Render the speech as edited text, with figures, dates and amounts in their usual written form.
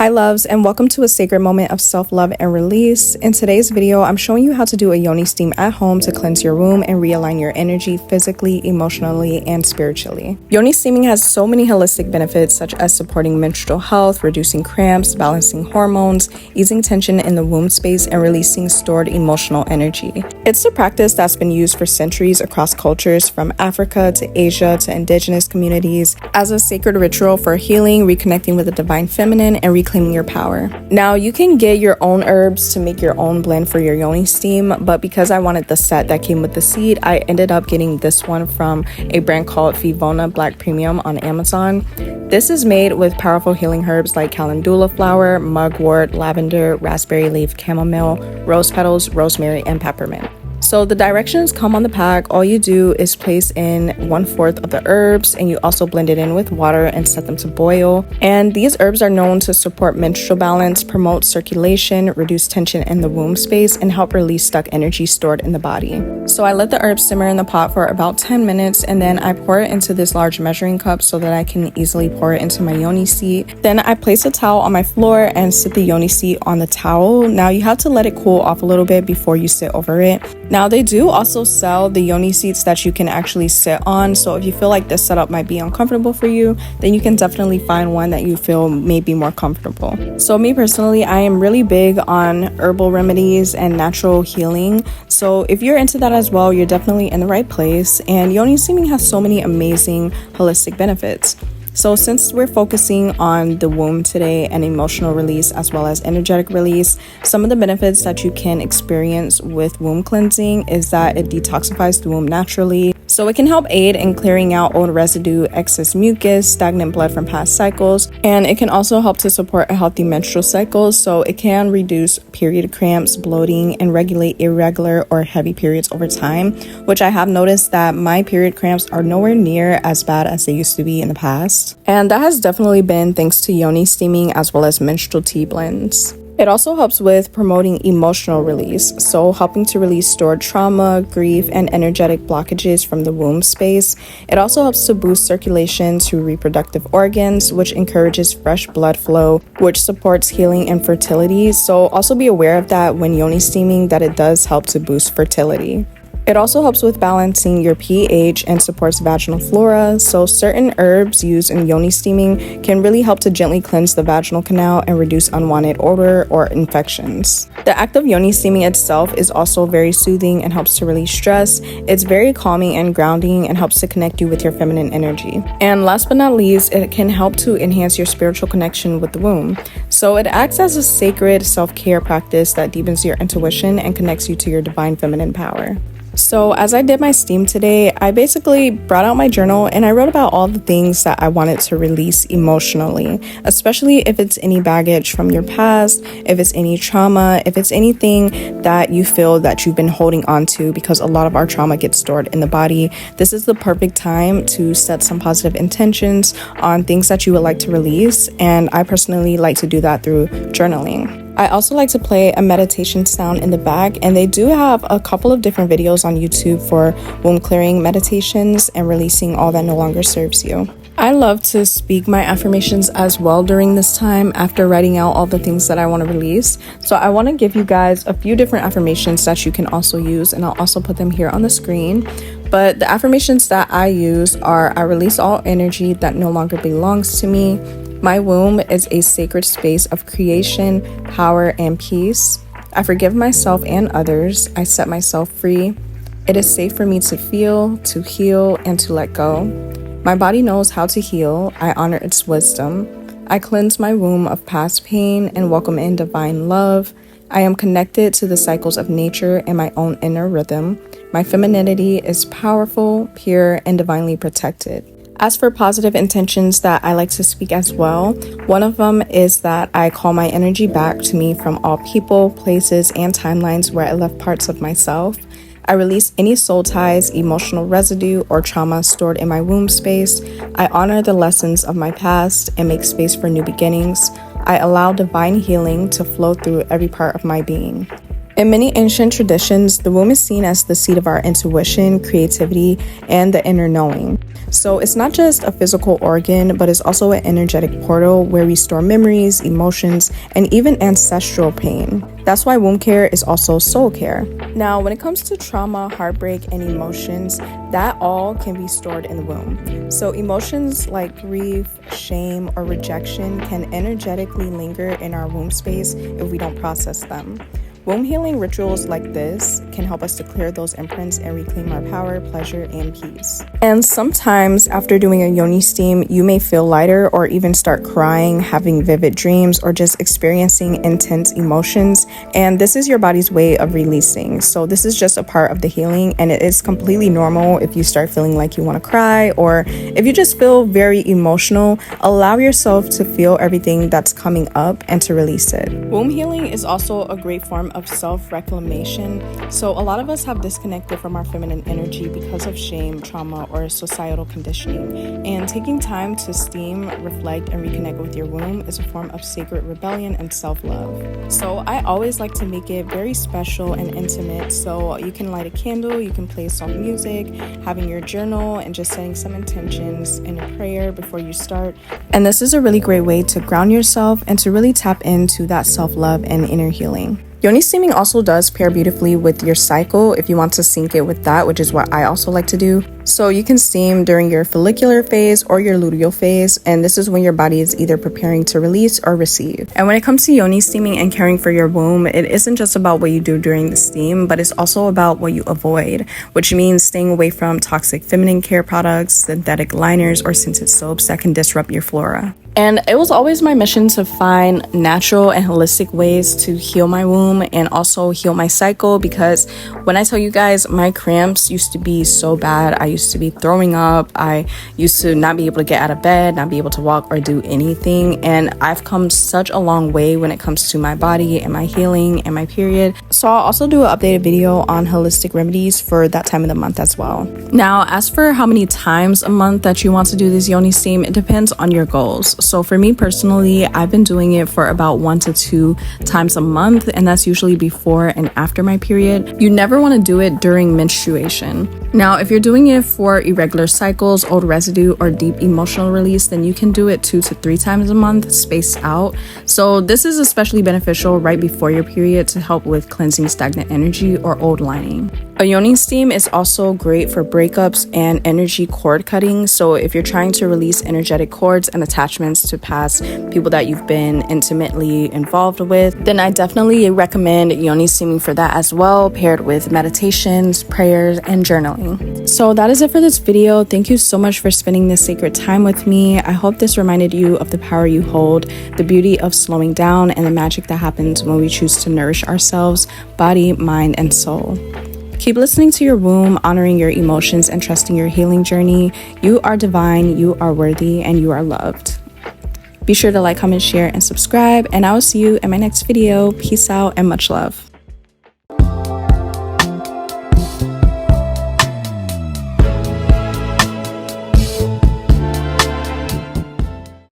Hi loves, and welcome to a sacred moment of self-love and release. In today's video, I'm showing you how to do a Yoni steam at home to cleanse your womb and realign your energy physically, emotionally, and spiritually. Yoni steaming has so many holistic benefits such as supporting menstrual health, reducing cramps, balancing hormones, easing tension in the womb space, and releasing stored emotional energy. It's a practice that's been used for centuries across cultures from Africa to Asia to indigenous communities as a sacred ritual for healing, reconnecting with the divine feminine, and reclaiming your power. Now, you can get your own herbs to make your own blend for your Yoni steam, but because I wanted the set that came with the seed, I ended up getting this one from a brand called Vivona Black Premium on Amazon. This is made with powerful healing herbs like calendula flower, mugwort, lavender, raspberry leaf, chamomile, rose petals, rosemary, and peppermint. So the directions come on the pack. All you do is place in 1/4 of the herbs, and you also blend it in with water and set them to boil. And these herbs are known to support menstrual balance, promote circulation, reduce tension in the womb space, and help release stuck energy stored in the body. So I let the herbs simmer in the pot for about 10 minutes, and then I pour it into this large measuring cup so that I can easily pour it into my Yoni seat. Then I place a towel on my floor and sit the Yoni seat on the towel. Now you have to let it cool off a little bit before you sit over it. Now they do also sell the Yoni seats that you can actually sit on, so if you feel like this setup might be uncomfortable for you, then you can definitely find one that you feel may be more comfortable. So me personally, I am really big on herbal remedies and natural healing, so if you're into that as well, you're definitely in the right place. And Yoni steaming has so many amazing holistic benefits. So since we're focusing on the womb today and emotional release as well as energetic release, some of the benefits that you can experience with womb cleansing is that it detoxifies the womb naturally. So it can help aid in clearing out old residue, excess mucus, stagnant blood from past cycles, and it can also help to support a healthy menstrual cycle. So it can reduce period cramps, bloating, and regulate irregular or heavy periods over time, which I have noticed that my period cramps are nowhere near as bad as they used to be in the past. And that has definitely been thanks to Yoni steaming as well as menstrual tea blends. It also helps with promoting emotional release, so helping to release stored trauma, grief, and energetic blockages from the womb space. It also helps to boost circulation to reproductive organs, which encourages fresh blood flow, which supports healing and fertility. So also be aware of that when Yoni steaming, that it does help to boost fertility. It also helps with balancing your pH and supports vaginal flora, so certain herbs used in Yoni steaming can really help to gently cleanse the vaginal canal and reduce unwanted odor or infections. The act of Yoni steaming itself is also very soothing and helps to release stress. It's very calming and grounding and helps to connect you with your feminine energy. And last but not least, it can help to enhance your spiritual connection with the womb. So it acts as a sacred self-care practice that deepens your intuition and connects you to your divine feminine power. So as I did my steam today, I basically brought out my journal and I wrote about all the things that I wanted to release emotionally, especially if it's any baggage from your past, if it's any trauma, if it's anything that you feel that you've been holding on to, because a lot of our trauma gets stored in the body. This is the perfect time to set some positive intentions on things that you would like to release, and I personally like to do that through journaling. I also like to play a meditation sound in the back, and they do have a couple of different videos on YouTube for womb clearing meditations and releasing all that no longer serves you. I love to speak my affirmations as well during this time after writing out all the things that I want to release. So I want to give you guys a few different affirmations that you can also use, and I'll also put them here on the screen. But the affirmations that I use are: I release all energy that no longer belongs to me. My womb is a sacred space of creation, power, and peace. I forgive myself and others. I set myself free. It is safe for me to feel, to heal, and to let go. My body knows how to heal. I honor its wisdom. I cleanse my womb of past pain and welcome in divine love. I am connected to the cycles of nature and my own inner rhythm. My femininity is powerful, pure, and divinely protected. As for positive intentions that I like to speak as well, one of them is that I call my energy back to me from all people, places, and timelines where I left parts of myself. I release any soul ties, emotional residue, or trauma stored in my womb space. I honor the lessons of my past and make space for new beginnings. I allow divine healing to flow through every part of my being. In many ancient traditions, the womb is seen as the seat of our intuition, creativity, and the inner knowing. So it's not just a physical organ, but it's also an energetic portal where we store memories, emotions, and even ancestral pain. That's why womb care is also soul care. Now, when it comes to trauma, heartbreak, and emotions, that all can be stored in the womb. So emotions like grief, shame, or rejection can energetically linger in our womb space if we don't process them. Womb healing rituals like this can help us to clear those imprints and reclaim our power, pleasure, and peace. And sometimes after doing a Yoni steam, you may feel lighter or even start crying, having vivid dreams, or just experiencing intense emotions. And this is your body's way of releasing. So this is just a part of the healing, and it is completely normal if you start feeling like you want to cry, or if you just feel very emotional. Allow yourself to feel everything that's coming up and to release it. Womb healing is also a great form of self-reclamation. So a lot of us have disconnected from our feminine energy because of shame, trauma, or societal conditioning. And taking time to steam, reflect, and reconnect with your womb is a form of sacred rebellion and self-love. So I always like to make it very special and intimate. So you can light a candle, you can play soft music, having your journal, and just setting some intentions in a prayer before you start. And this is a really great way to ground yourself and to really tap into that self-love and inner healing. Yoni steaming also does pair beautifully with your cycle if you want to sync it with that, which is what I also like to do. So you can steam during your follicular phase or your luteal phase, and this is when your body is either preparing to release or receive. And when it comes to Yoni steaming and caring for your womb, it isn't just about what you do during the steam, but it's also about what you avoid, which means staying away from toxic feminine care products, synthetic liners, or scented soaps that can disrupt your flora. And it was always my mission to find natural and holistic ways to heal my womb and also heal my cycle, because when I tell you guys, my cramps used to be so bad. I used to be throwing up. I used to not be able to get out of bed, not be able to walk or do anything. And I've come such a long way when it comes to my body and my healing and my period. So I'll also do an updated video on holistic remedies for that time of the month as well. Now, as for how many times a month that you want to do this Yoni steam, it depends on your goals. So for me personally, I've been doing it for about 1 to 2 times a month, and that's usually before and after my period. You never want to do it during menstruation. Now, if you're doing it for irregular cycles, old residue, or deep emotional release, then you can do it 2 to 3 times a month, spaced out. So this is especially beneficial right before your period to help with cleansing stagnant energy or old lining. A Yoni steam is also great for breakups and energy cord cutting. So if you're trying to release energetic cords and attachments to past people that you've been intimately involved with, then I definitely recommend Yoni steaming for that as well, paired with meditations, prayers, and journaling. So that is it for this video. Thank you so much for spending this sacred time with me. I hope this reminded you of the power you hold, the beauty of slowing down, and the magic that happens when we choose to nourish ourselves, body, mind, and soul. Keep listening to your womb, honoring your emotions, and trusting your healing journey. You are divine, you are worthy, and you are loved. Be sure to like, comment, share, and subscribe, and I will see you in my next video. Peace out and much love.